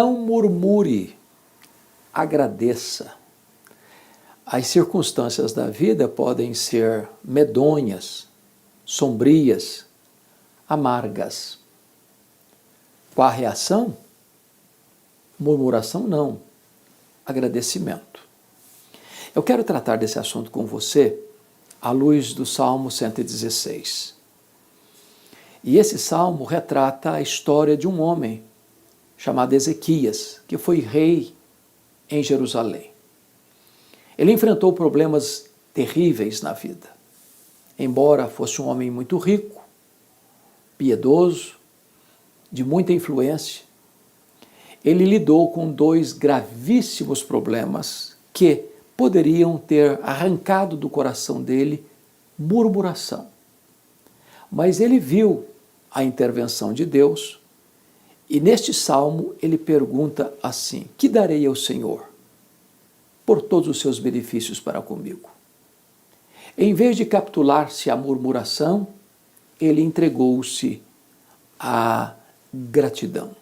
Não murmure, agradeça. As circunstâncias da vida podem ser medonhas, sombrias, amargas. Qual a reação? Murmuração não, agradecimento. Eu quero tratar desse assunto com você à luz do Salmo 116. E esse salmo retrata a história de um homem chamado Ezequias, que foi rei em Jerusalém. Ele enfrentou problemas terríveis na vida. Embora fosse um homem muito rico, piedoso, de muita influência, ele lidou com dois gravíssimos problemas que poderiam ter arrancado do coração dele murmuração. Mas ele viu a intervenção de Deus e neste salmo ele pergunta assim: que darei ao Senhor por todos os seus benefícios para comigo? Em vez de capitular-se à murmuração, ele entregou-se à gratidão,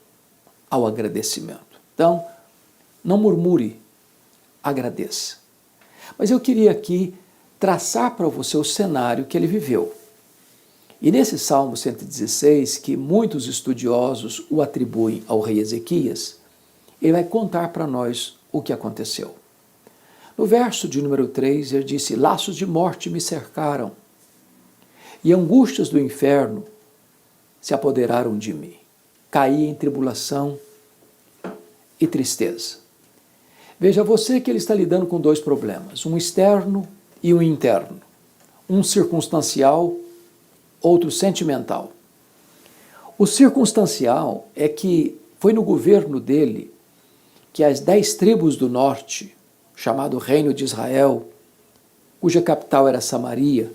ao agradecimento. Então, não murmure, agradeça. Mas eu queria aqui traçar para você o cenário que ele viveu. E nesse Salmo 116, que muitos estudiosos o atribuem ao rei Ezequias, ele vai contar para nós o que aconteceu. No verso de número 3, ele disse: laços de morte me cercaram, e angústias do inferno se apoderaram de mim. Caí em tribulação e tristeza. Veja você que ele está lidando com dois problemas, um externo e um interno, um circunstancial, outro sentimental. O circunstancial é que foi no governo dele que as 10 tribos do norte, chamado Reino de Israel, cuja capital era Samaria,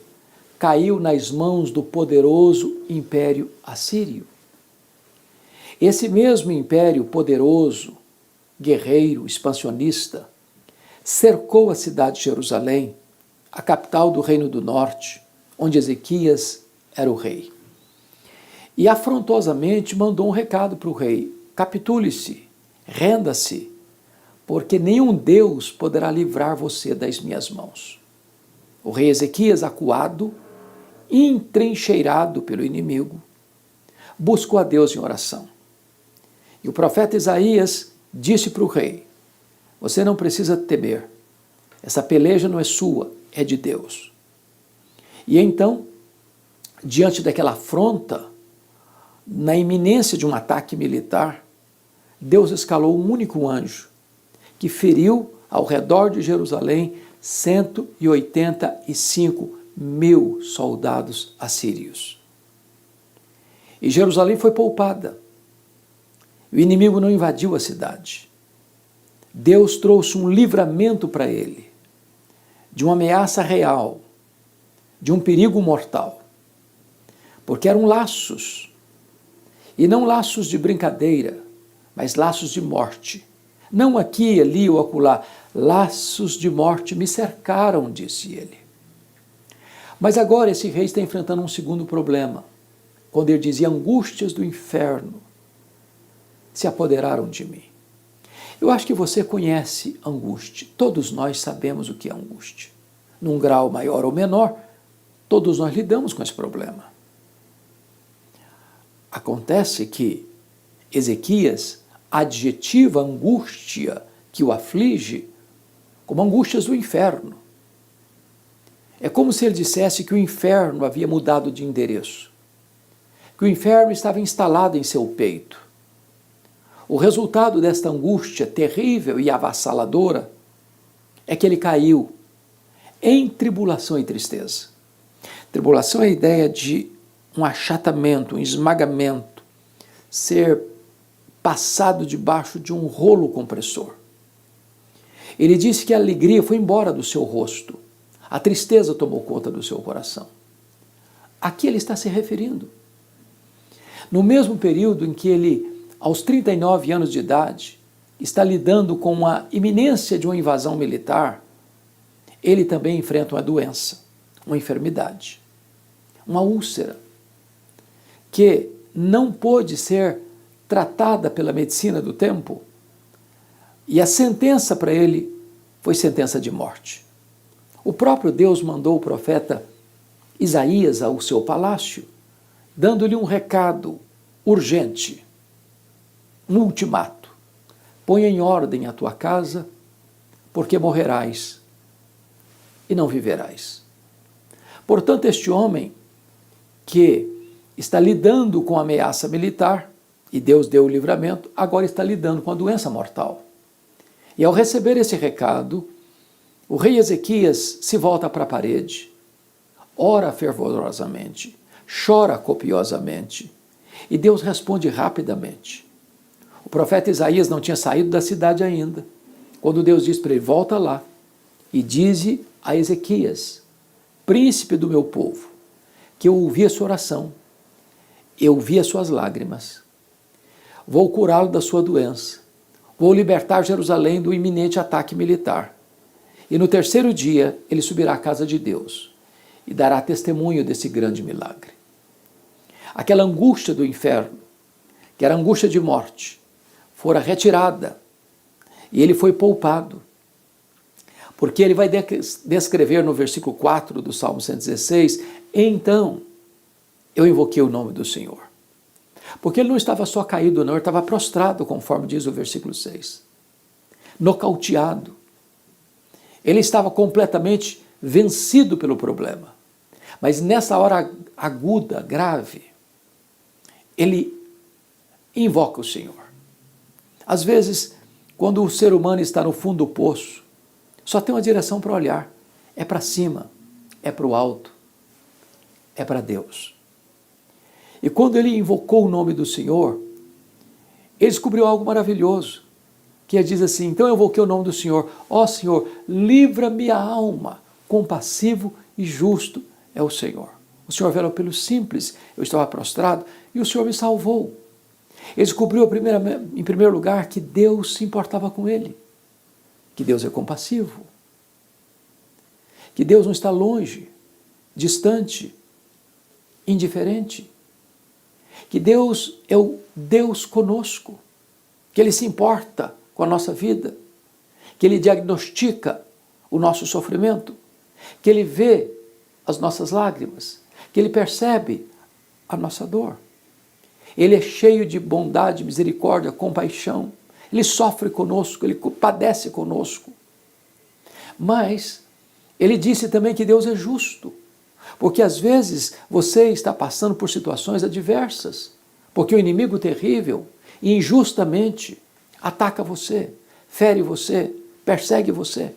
caiu nas mãos do poderoso Império Assírio. Esse mesmo império poderoso, guerreiro, expansionista, cercou a cidade de Jerusalém, a capital do Reino do Norte, onde Ezequias era o rei. E afrontosamente mandou um recado para o rei: capitule-se, renda-se, porque nenhum Deus poderá livrar você das minhas mãos. O rei Ezequias, acuado, entrincheirado pelo inimigo, buscou a Deus em oração. E o profeta Isaías disse para o rei: você não precisa temer, essa peleja não é sua, é de Deus. E então, diante daquela afronta, na iminência de um ataque militar, Deus escalou um único anjo, que feriu ao redor de Jerusalém 185.000 soldados assírios. E Jerusalém foi poupada. O inimigo não invadiu a cidade. Deus trouxe um livramento para ele, de uma ameaça real, de um perigo mortal. Porque eram laços, e não laços de brincadeira, mas laços de morte. Não aqui, ali ou acolá, laços de morte me cercaram, disse ele. Mas agora esse rei está enfrentando um segundo problema, quando ele dizia: angústias do inferno se apoderaram de mim. Eu acho que você conhece angústia, todos nós sabemos o que é angústia. Num grau maior ou menor, todos nós lidamos com esse problema. Acontece que Ezequias adjetiva a angústia que o aflige como angústias do inferno. É como se ele dissesse que o inferno havia mudado de endereço, que o inferno estava instalado em seu peito. O resultado desta angústia terrível e avassaladora é que ele caiu em tribulação e tristeza. Tribulação é a ideia de um achatamento, um esmagamento, ser passado debaixo de um rolo compressor. Ele disse que a alegria foi embora do seu rosto, a tristeza tomou conta do seu coração. Aqui ele está se referindo. No mesmo período em que ele, aos 39 anos de idade, está lidando com a iminência de uma invasão militar, ele também enfrenta uma doença, uma enfermidade, uma úlcera, que não pôde ser tratada pela medicina do tempo, E a sentença para ele foi sentença de morte. O próprio Deus mandou o profeta Isaías ao seu palácio, dando-lhe um recado urgente, um ultimato: põe em ordem a tua casa, porque morrerás e não viverás. Portanto, este homem que está lidando com a ameaça militar, e Deus deu o livramento, agora está lidando com a doença mortal. E ao receber esse recado, o rei Ezequias se volta para a parede, ora fervorosamente, chora copiosamente, e Deus responde rapidamente. O profeta Isaías não tinha saído da cidade ainda, quando Deus diz para ele: volta lá e dize a Ezequias, príncipe do meu povo, que eu ouvi a sua oração, eu vi as suas lágrimas, vou curá-lo da sua doença, vou libertar Jerusalém do iminente ataque militar, e no terceiro dia ele subirá à casa de Deus e dará testemunho desse grande milagre. Aquela angústia do inferno, que era angústia de morte, fora retirada e ele foi poupado. Porque ele vai descrever no versículo 4 do Salmo 116, então eu invoquei o nome do Senhor. Porque ele não estava só caído, não, ele estava prostrado, conforme diz o versículo 6. Nocauteado. Ele estava completamente vencido pelo problema. Mas nessa hora aguda, grave, ele invoca o Senhor. Às vezes, quando o ser humano está no fundo do poço, só tem uma direção para olhar, é para cima, é para o alto, é para Deus. E quando ele invocou o nome do Senhor, ele descobriu algo maravilhoso, que ele diz assim: então eu invoquei o nome do Senhor, ó Senhor, livra-me a alma, compassivo e justo é o Senhor. O Senhor velou pelo simples, eu estava prostrado e o Senhor me salvou. Ele descobriu em primeiro lugar que Deus se importava com ele, que Deus é compassivo, que Deus não está longe, distante, indiferente, que Deus é o Deus conosco, que Ele se importa com a nossa vida, que Ele diagnostica o nosso sofrimento, que Ele vê as nossas lágrimas, que Ele percebe a nossa dor. Ele é cheio de bondade, misericórdia, compaixão. Ele sofre conosco, Ele padece conosco. Mas Ele disse também que Deus é justo, porque às vezes você está passando por situações adversas, porque o inimigo terrível e injustamente ataca você, fere você, persegue você.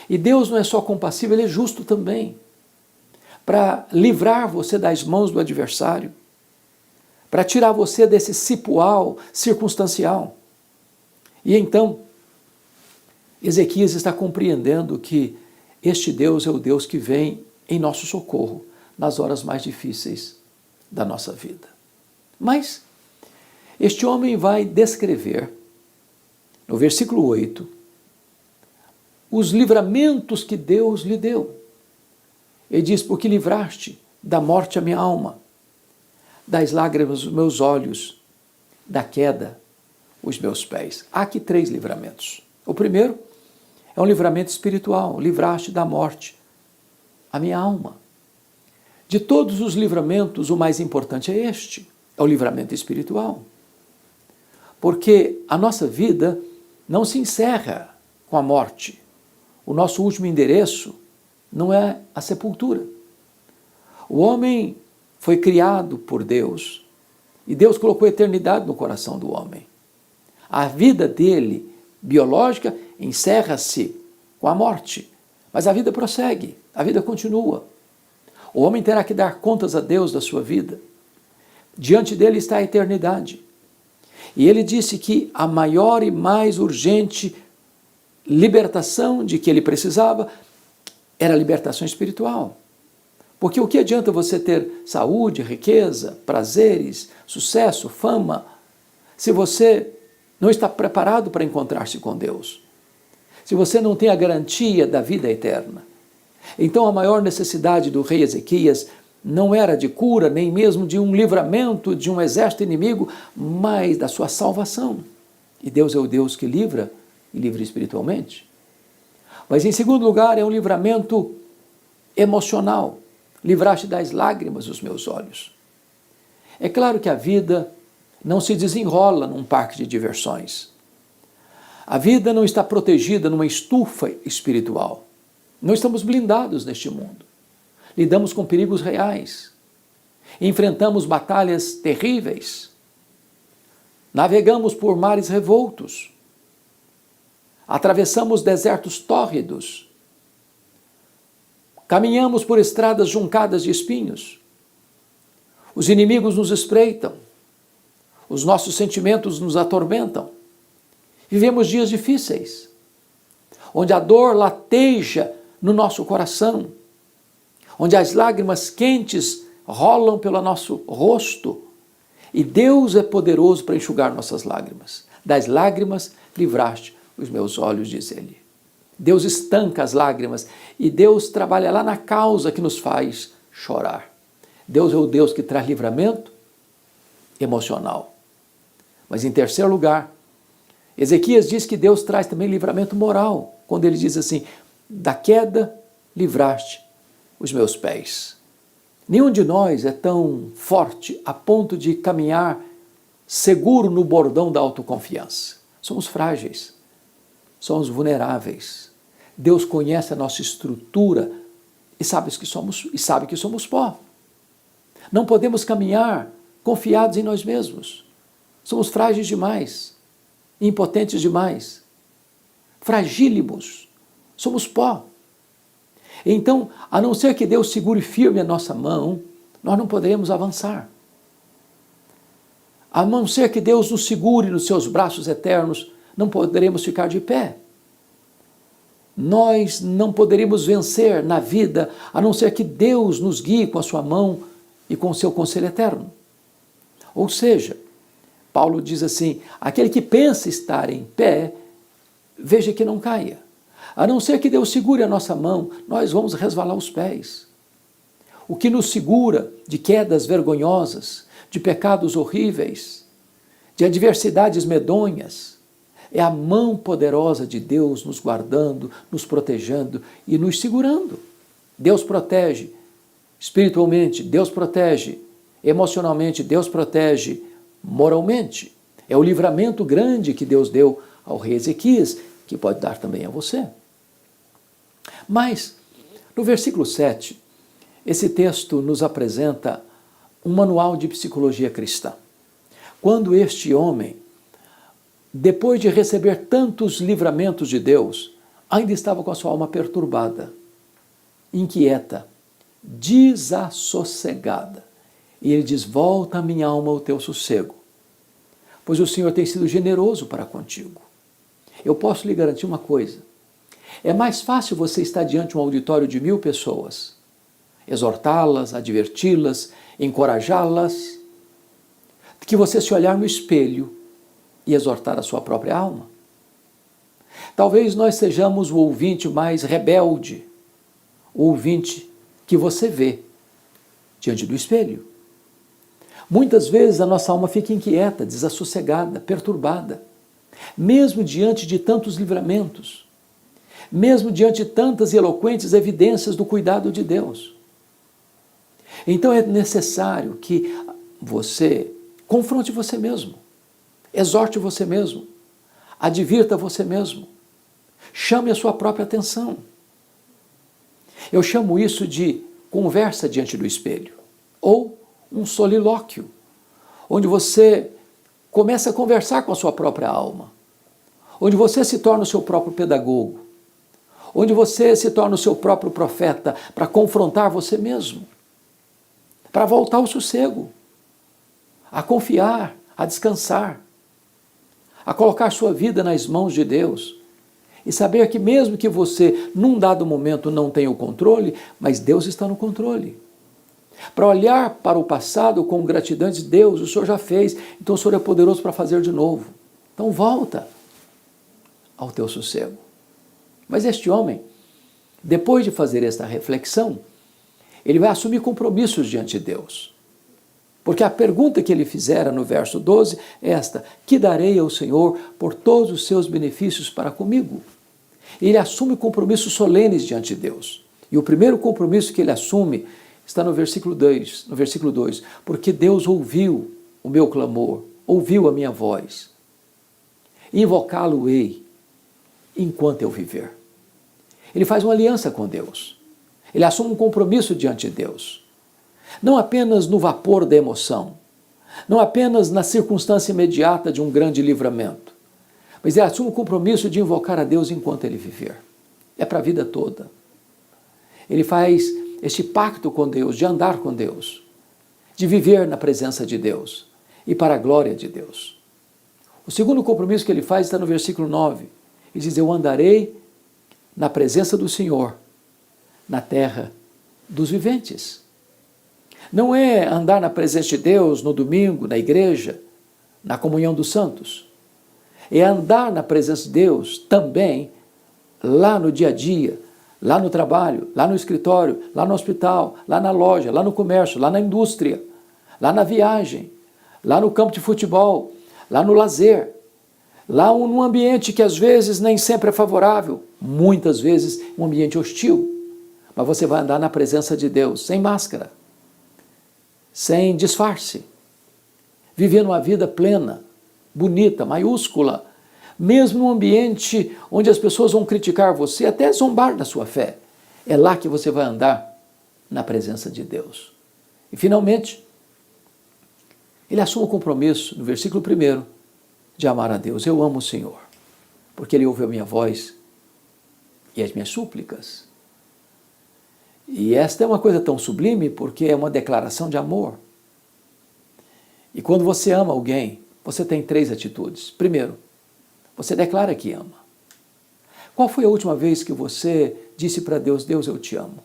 E Deus não é só compassivo, Ele é justo também, para livrar você das mãos do adversário, para tirar você desse cipoal circunstancial. E então, Ezequias está compreendendo que este Deus é o Deus que vem em nosso socorro nas horas mais difíceis da nossa vida. Mas este homem vai descrever, no versículo 8, os livramentos que Deus lhe deu. Ele diz: porque livraste da morte a minha alma, das lágrimas os meus olhos, da queda os meus pés. Há aqui 3 livramentos. O primeiro é um livramento espiritual: livraste da morte a minha alma. De todos os livramentos, o mais importante é este, é o livramento espiritual. Porque a nossa vida não se encerra com a morte. O nosso último endereço não é a sepultura. O homem foi criado por Deus e Deus colocou a eternidade no coração do homem. A vida dele, biológica, encerra-se com a morte, mas a vida prossegue, a vida continua. O homem terá que dar contas a Deus da sua vida. Diante dele está a eternidade. E ele disse que a maior e mais urgente libertação de que ele precisava era a libertação espiritual. Porque o que adianta você ter saúde, riqueza, prazeres, sucesso, fama, se você não está preparado para encontrar-se com Deus? Se você não tem a garantia da vida eterna? Então a maior necessidade do rei Ezequias não era de cura, nem mesmo de um livramento de um exército inimigo, mas da sua salvação. E Deus é o Deus que livra e livra espiritualmente. Mas em segundo lugar, é um livramento emocional. Livraste das lágrimas os meus olhos. É claro que a vida não se desenrola num parque de diversões. A vida não está protegida numa estufa espiritual. Não estamos blindados neste mundo. Lidamos com perigos reais. Enfrentamos batalhas terríveis. Navegamos por mares revoltos. Atravessamos desertos tórridos. Caminhamos por estradas juncadas de espinhos. Os inimigos nos espreitam. Os nossos sentimentos nos atormentam. Vivemos dias difíceis, onde a dor lateja no nosso coração, onde as lágrimas quentes rolam pelo nosso rosto, e Deus é poderoso para enxugar nossas lágrimas. Das lágrimas livraste os meus olhos, diz ele. Deus estanca as lágrimas e Deus trabalha lá na causa que nos faz chorar. Deus é o Deus que traz livramento emocional. Mas em terceiro lugar, Ezequias diz que Deus traz também livramento moral, quando ele diz assim: da queda livraste os meus pés. Nenhum de nós é tão forte a ponto de caminhar seguro no bordão da autoconfiança. Somos frágeis, somos vulneráveis. Deus conhece a nossa estrutura e sabe que somos pó. Não podemos caminhar confiados em nós mesmos. Somos frágeis demais, impotentes demais, fragílimos, somos pó. Então, a não ser que Deus segure firme a nossa mão, nós não poderemos avançar. A não ser que Deus nos segure nos seus braços eternos, não poderemos ficar de pé. Nós não poderíamos vencer na vida, a não ser que Deus nos guie com a sua mão e com o seu conselho eterno. Ou seja, Paulo diz assim: aquele que pensa estar em pé, veja que não caia. A não ser que Deus segure a nossa mão, nós vamos resvalar os pés. O que nos segura de quedas vergonhosas, de pecados horríveis, de adversidades medonhas, é a mão poderosa de Deus nos guardando, nos protegendo e nos segurando. Deus protege espiritualmente, Deus protege emocionalmente, Deus protege moralmente. É o livramento grande que Deus deu ao rei Ezequias, que pode dar também a você. Mas, no versículo 7, esse texto nos apresenta um manual de psicologia cristã. Quando este homem, depois de receber tantos livramentos de Deus, ainda estava com a sua alma perturbada, inquieta, desassossegada. E ele diz: volta a minha alma ao teu sossego, pois o Senhor tem sido generoso para contigo. Eu posso lhe garantir uma coisa: é mais fácil você estar diante de um auditório de 1000 pessoas, exortá-las, adverti-las, encorajá-las, do que você se olhar no espelho e exortar a sua própria alma. Talvez nós sejamos o ouvinte mais rebelde, o ouvinte que você vê diante do espelho. Muitas vezes a nossa alma fica inquieta, desassossegada, perturbada, mesmo diante de tantos livramentos, mesmo diante de tantas e eloquentes evidências do cuidado de Deus. Então é necessário que você confronte você mesmo, exorte você mesmo, advirta você mesmo, chame a sua própria atenção. Eu chamo isso de conversa diante do espelho, ou um solilóquio, onde você começa a conversar com a sua própria alma, onde você se torna o seu próprio pedagogo, onde você se torna o seu próprio profeta para confrontar você mesmo, para voltar ao sossego, a confiar, a descansar, a colocar sua vida nas mãos de Deus e saber que mesmo que você, num dado momento, não tenha o controle, mas Deus está no controle. Para olhar para o passado com gratidão e dizer: Deus, o Senhor já fez, então o Senhor é poderoso para fazer de novo. Então volta ao teu sossego. Mas este homem, depois de fazer esta reflexão, ele vai assumir compromissos diante de Deus. Porque a pergunta que ele fizera no verso 12 é esta: que darei ao Senhor por todos os seus benefícios para comigo? Ele assume compromissos solenes diante de Deus. E o primeiro compromisso que ele assume está no versículo 2, porque Deus ouviu o meu clamor, ouviu a minha voz. Invocá-lo-ei enquanto eu viver. Ele faz uma aliança com Deus. Ele assume um compromisso diante de Deus. Não apenas no vapor da emoção, não apenas na circunstância imediata de um grande livramento, mas ele assume o compromisso de invocar a Deus enquanto ele viver. É para a vida toda. Ele faz este pacto com Deus, de andar com Deus, de viver na presença de Deus e para a glória de Deus. O segundo compromisso que ele faz está no versículo 9. Ele diz: eu andarei na presença do Senhor, na terra dos viventes. Não é andar na presença de Deus no domingo, na igreja, na comunhão dos santos. É andar na presença de Deus também lá no dia a dia, lá no trabalho, lá no escritório, lá no hospital, lá na loja, lá no comércio, lá na indústria, lá na viagem, lá no campo de futebol, lá no lazer, lá num ambiente que às vezes nem sempre é favorável, muitas vezes um ambiente hostil, mas você vai andar na presença de Deus, sem máscara, sem disfarce, vivendo uma vida plena, bonita, maiúscula, mesmo num ambiente onde as pessoas vão criticar você, até zombar da sua fé. É lá que você vai andar na presença de Deus. E finalmente, ele assume o compromisso, no versículo 1, de amar a Deus. Eu amo o Senhor, porque Ele ouve a minha voz e as minhas súplicas. E esta é uma coisa tão sublime, porque é uma declaração de amor. E quando você ama alguém, você tem 3 atitudes. Primeiro, você declara que ama. Qual foi a última vez que você disse para Deus: Deus, eu te amo?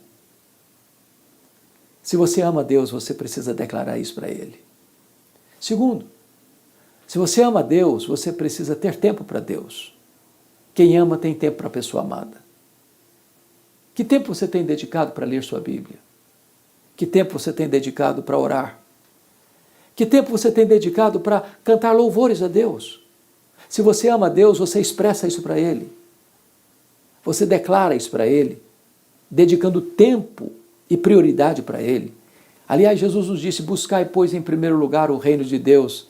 Se você ama Deus, você precisa declarar isso para Ele. Segundo, se você ama Deus, você precisa ter tempo para Deus. Quem ama tem tempo para a pessoa amada. Que tempo você tem dedicado para ler sua Bíblia? Que tempo você tem dedicado para orar? Que tempo você tem dedicado para cantar louvores a Deus? Se você ama Deus, você expressa isso para Ele. Você declara isso para Ele, dedicando tempo e prioridade para Ele. Aliás, Jesus nos disse: buscai, pois, em primeiro lugar o reino de Deus,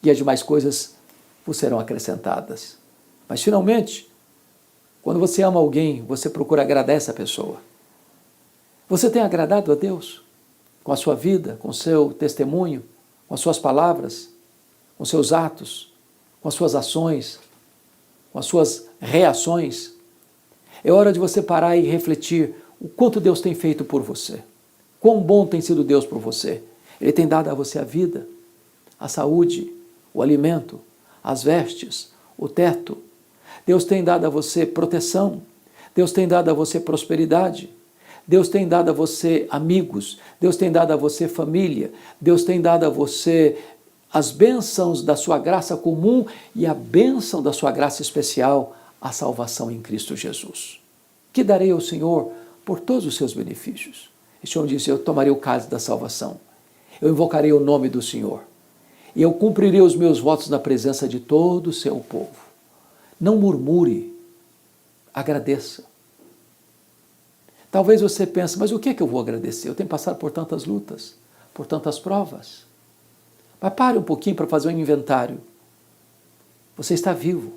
e as demais coisas vos serão acrescentadas. Mas, finalmente, quando você ama alguém, você procura agradar essa pessoa. Você tem agradado a Deus com a sua vida, com o seu testemunho, com as suas palavras, com os seus atos, com as suas ações, com as suas reações? É hora de você parar e refletir o quanto Deus tem feito por você. Quão bom tem sido Deus por você. Ele tem dado a você a vida, a saúde, o alimento, as vestes, o teto. Deus tem dado a você proteção. Deus tem dado a você prosperidade. Deus tem dado a você amigos. Deus tem dado a você família. Deus tem dado a você as bênçãos da sua graça comum e a bênção da sua graça especial, a salvação em Cristo Jesus. Que darei ao Senhor por todos os seus benefícios. Este homem disse: eu tomarei o cálice da salvação. Eu invocarei o nome do Senhor. E eu cumprirei os meus votos na presença de todo o seu povo. Não murmure, agradeça. Talvez você pense: mas o que é que eu vou agradecer? Eu tenho passado por tantas lutas, por tantas provas. Mas pare um pouquinho para fazer um inventário. Você está vivo.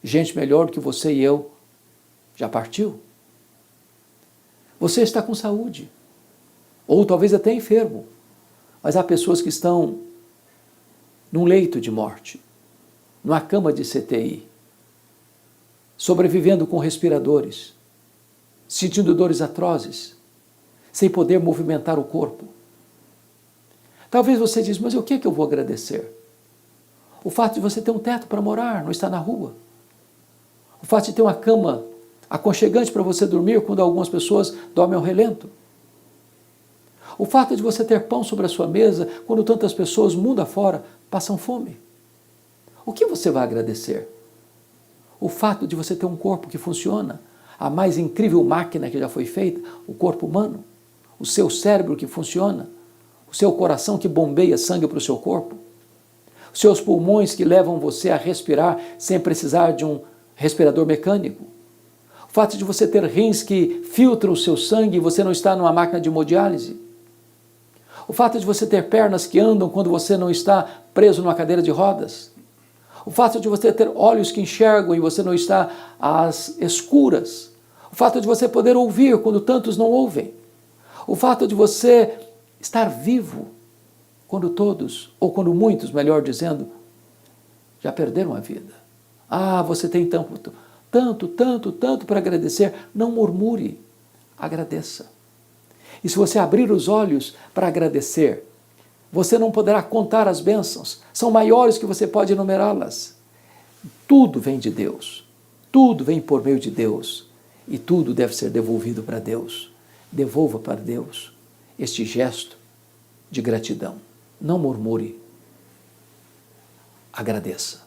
Gente melhor do que você e eu já partiu. Você está com saúde. Ou talvez até enfermo. Mas há pessoas que estão num leito de morte, numa cama de CTI, sobrevivendo com respiradores, sentindo dores atrozes, sem poder movimentar o corpo. Talvez você diz: mas o que é que eu vou agradecer? O fato de você ter um teto para morar, não estar na rua. O fato de ter uma cama aconchegante para você dormir quando algumas pessoas dormem ao relento. O fato de você ter pão sobre a sua mesa quando tantas pessoas, mundo afora, passam fome. O que você vai agradecer? O fato de você ter um corpo que funciona, a mais incrível máquina que já foi feita, o corpo humano, o seu cérebro que funciona, o seu coração que bombeia sangue para o seu corpo, os seus pulmões que levam você a respirar sem precisar de um respirador mecânico, o fato de você ter rins que filtram o seu sangue e você não está numa máquina de hemodiálise, o fato de você ter pernas que andam quando você não está preso numa cadeira de rodas, o fato de você ter olhos que enxergam e você não está às escuras, o fato de você poder ouvir quando tantos não ouvem, o fato de você estar vivo quando todos, ou quando muitos, melhor dizendo, já perderam a vida. Ah, você tem tanto para agradecer. Não murmure, agradeça. E se você abrir os olhos para agradecer, você não poderá contar as bênçãos, são maiores que você pode enumerá-las. Tudo vem de Deus, tudo vem por meio de Deus, e tudo deve ser devolvido para Deus. Devolva para Deus este gesto de gratidão. Não murmure, agradeça.